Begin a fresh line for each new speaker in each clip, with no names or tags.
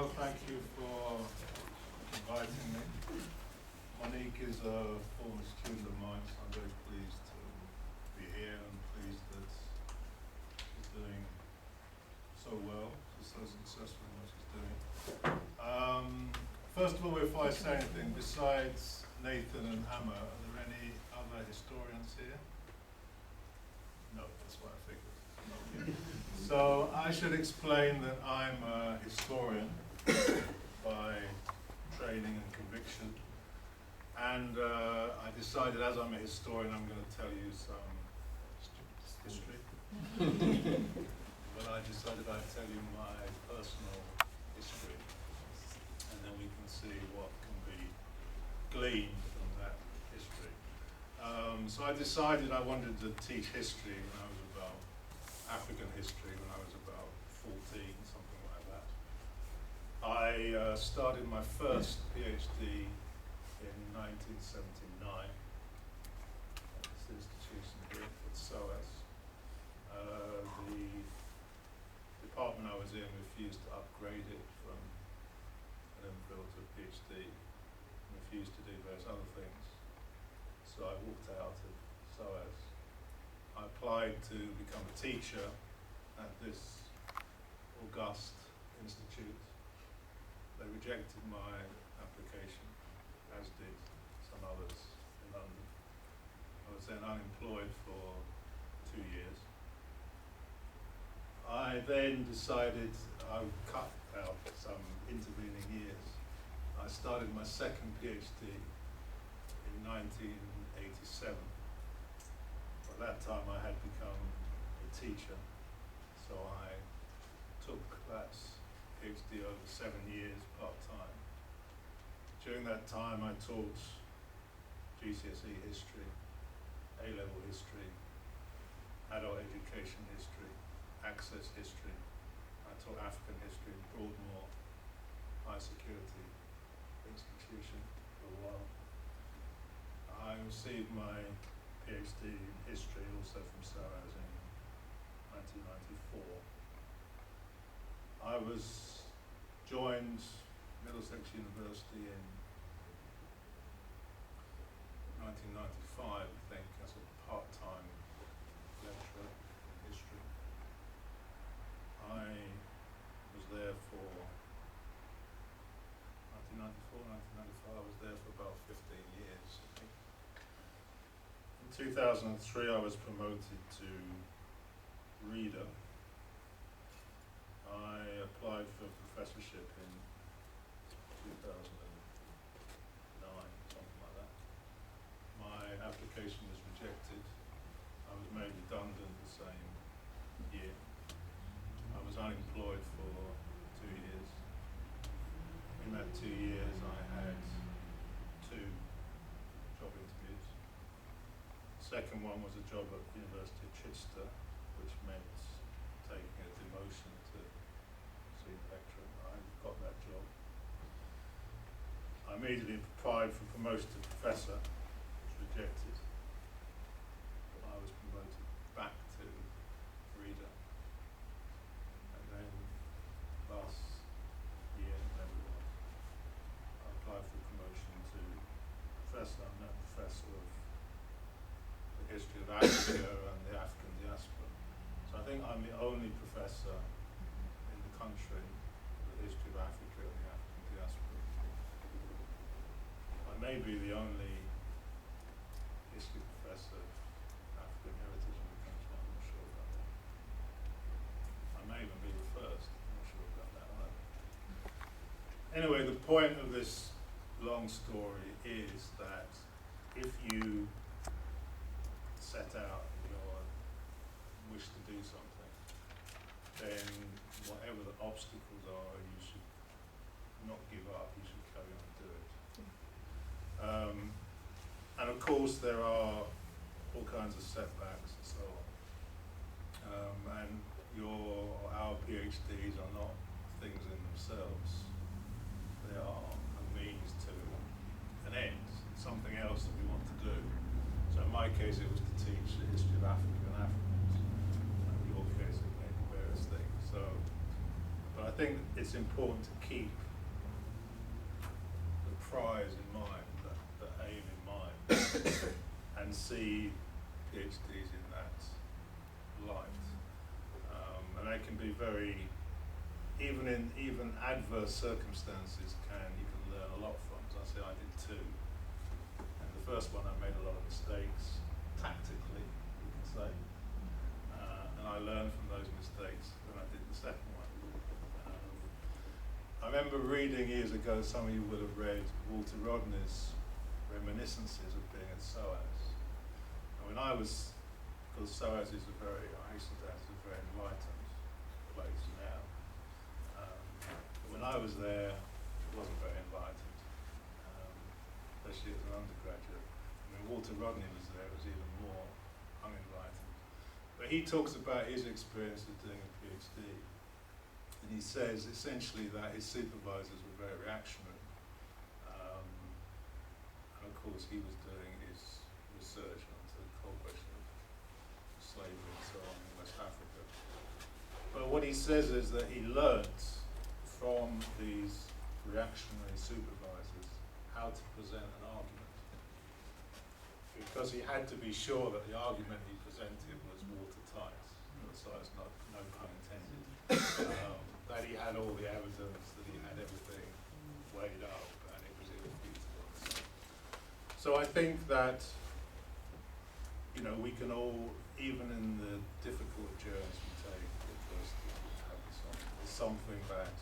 Well, thank you for inviting me. Monique is a former student of mine, so I'm very pleased to be here and pleased that she's doing so well. She's so successful in what she's doing. First of all, before I say anything, besides Nathan and Amma, are there any other historians here? No, that's what I figured. So I should explain that I'm a historian by training and conviction. And I decided, as I'm a historian, I'm going to tell you some history. But I decided I'd tell you my personal history. And then we can see what can be gleaned from that history. So I decided I wanted to teach history when I was about, African history when I was about 14, something like that. I started my first PhD in 1979 at this institution here at SOAS. The department I was in refused to upgrade it from an MPhil to a PhD, and refused to do various other things. So I walked out of SOAS. I applied to become a teacher at this august institute. They rejected my application, as did some others in London. I was then unemployed for 2 years. I then decided I would cut out some intervening years. I started my second PhD in 1987. By that time I had become a teacher, so I took that PhD over 7 years part-time. During that time I taught GCSE history, A-level history, adult education history, access history. I taught African history in Broadmoor High Security Institution for a while. I received my PhD in history also from SOAS in 1994. I was joined Middlesex University in 1995, I think, as a part-time lecturer in history. I was there for 1994, 1995, I was there for about 15 years, I think. In 2003 I was promoted to reader. I applied for a professorship in 2009, something like that. My application was rejected. I was made redundant the same year. I was unemployed for 2 years. In that 2 years I had 2 job interviews. Second one was a job at the University of Chichester, which meant taking a demotion to senior lecturer. I got that job. I immediately applied for promotion to professor, which was rejected. But I was promoted back to reader. And then last year, I applied for promotion to professor. I'm now professor of the history of Africa and the African diaspora. So I think I'm the only professor in the country for the history of Africa and the African diaspora. I may be the only history professor of African heritage in the country, I'm not sure about that. I may even be the first, I'm not sure about that either. Anyway, the point of this long story is that if you set out your wish to do something, then whatever the obstacles are, you should not give up, you should carry on and do it. And of course there are all kinds of setbacks and so on. And our PhDs are not things in themselves. They are a means to an end, something else that we want to do. So in my case it was to teach the history of Africa and Africans. In your case it may be various things. So, but I think it's important to keep the prize in mind, the aim in mind, and see PhDs in that light. And they can be very, even in adverse circumstances, you can learn a lot from. As I say, I did too. And the first one I made a lot of mistakes, tactically, you can say. And I learned from those mistakes when I did the second one. I remember reading years ago, some of you would have read Walter Rodney's reminiscences of being at SOAS. And when I was, because SOAS is I hasten to add, is a very enlightened place now. When I was there, it wasn't very enlightened, especially as an undergraduate. When Walter Rodney was there, it was even more unenlightened. But he talks about his experience of doing a PhD. And he says essentially that his supervisors were very reactionary. And of course he was doing his research onto the whole question of slavery and so on in West Africa. But what he says is that he learnt from these reactionary supervisors how to present an argument. Because he had to be sure that the argument he presented was watertight. So it's no pun intended. That he had all the evidence, that he had everything weighed up, and it was irrefutable. So I think that, we can all, even in the difficult journeys we take, have there's something that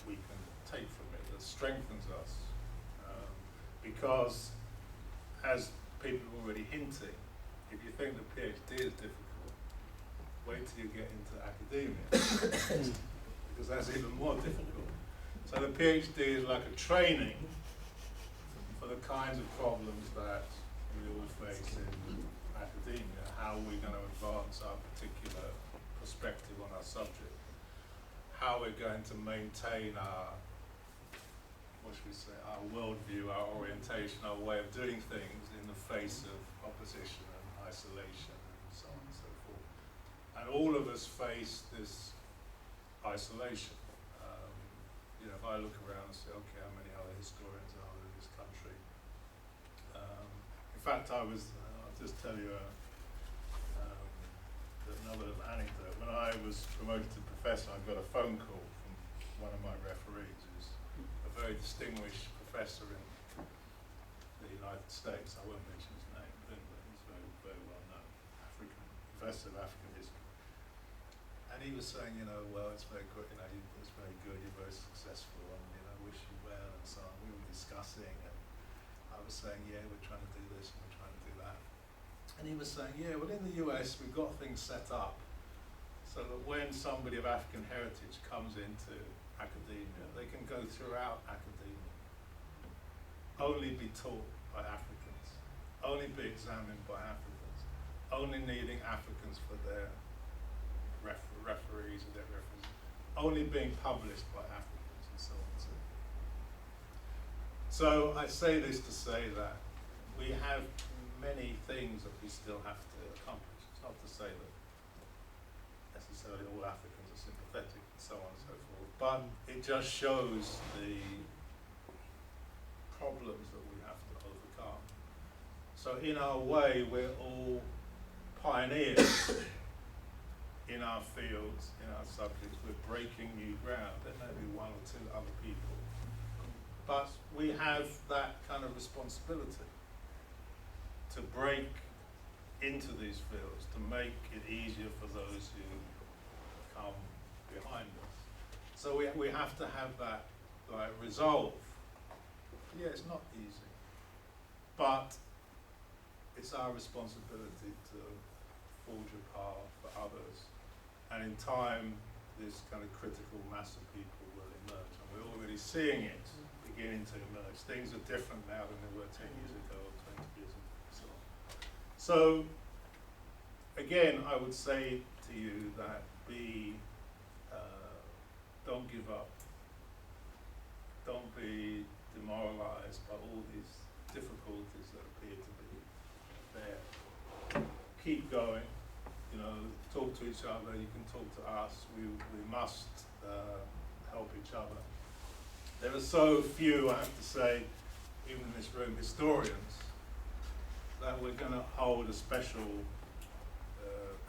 we can take from it that strengthens us. Because, as people are already hinting, if you think the PhD is difficult, wait till you get into academia, because that's even more difficult. So the PhD is like a training for the kinds of problems that we all face in academia, how we're going to advance our particular perspective on our subject, how we're going to maintain our, our worldview, our orientation, our way of doing things in the face of opposition and isolation and so on and so forth. And all of us face this isolation. If I look around and say, okay, how many other historians are there in this country? In fact, I'll just tell you another anecdote. When I was promoted to professor, I got a phone call from one of my referees, who's a very distinguished professor in the United States. I won't mention his name, but he's very, very well known, professor of African history. And he was saying, well, it's very good, it's very good, you're very successful, and wish you well, and so on. We were discussing, and I was saying, yeah, we're trying to do this, and we're trying to do that. And he was saying, yeah, well, in the US, we've got things set up so that when somebody of African heritage comes into academia, they can go throughout academia, only be taught by Africans, only be examined by Africans, only needing Africans for their referees and their references, only being published by Africans, and so on and so forth. So I say this to say that we have many things that we still have to accomplish. It's not to say that necessarily all Africans are sympathetic and so on and so forth, but it just shows the problems that we have to overcome. So in our way, we're all pioneers in our fields, in our subjects. We're breaking new ground. There may be one or two other people, but we have that kind of responsibility to break into these fields, to make it easier for those who come behind us. So we have to have that resolve. Yeah, it's not easy, but it's our responsibility to forge a path for others. And in time, this kind of critical mass of people will emerge. And we're already seeing it beginning to emerge. Things are different now than they were 10 years ago or 20 years ago and so on. So, again, I would say to you that don't give up. Don't be demoralized by all these difficulties that appear to be there. Keep going. talk to each other, you can talk to us, we must help each other. There are so few, I have to say, even in this room, historians, that we're going to hold a special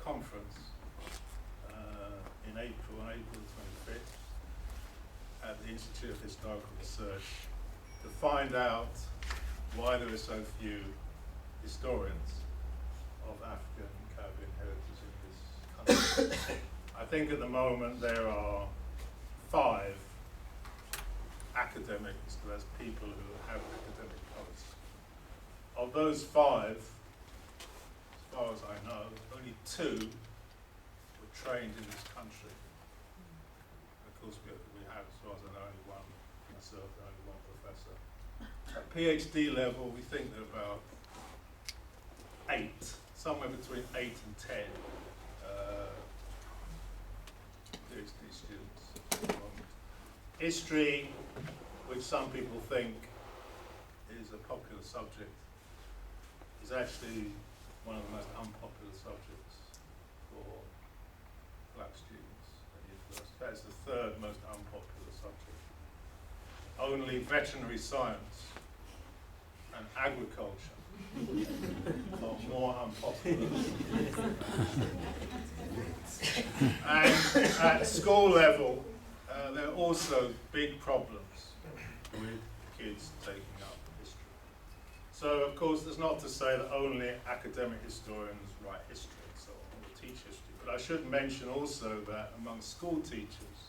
conference in April, on April 25th, at the Institute of Historical Research, to find out why there are so few historians of African and Caribbean heritage in this country. I think at the moment there are 5 academic historians, people who have academic posts. Of those 5, as far as I know, only 2 were trained in this country. Of course, we have, as far as I know, only one, myself, only one professor. At PhD level, we think there are about 8, somewhere between 8 and 10 PhD students at the moment. History, which some people think is a popular subject, is actually one of the most unpopular subjects for black students at university. That's the 3rd most unpopular subject. Only veterinary science and agriculture are more unpopular. And at school level, there are also big problems with kids taking up history. So, of course, that's not to say that only academic historians write history and so on, or teach history. But I should mention also that among school teachers,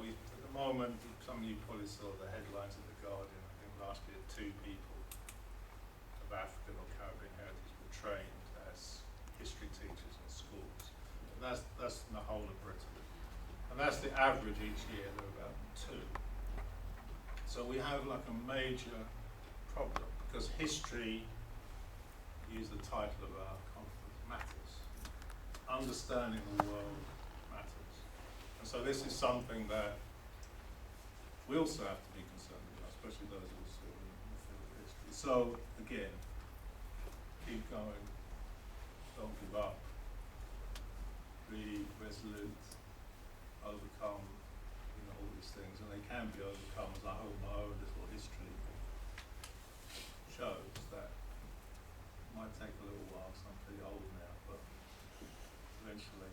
we, at the moment, some of you probably saw the headlines in The Guardian, I think last year 2 people of African or Caribbean heritage were trained as history teachers in schools. And that's in the whole of Britain. And that's the average each year, there are about 2. So we have like a major problem, because history, use the title of our conference, matters. Understanding the world matters. And so this is something that we also have to be concerned about, especially those of us who are in the field of history. So again, keep going, don't give up, be resolute, overcome, all these things, and they can be overcome, as I hope my own little history shows. That it might take a little while, so I'm pretty old now, but eventually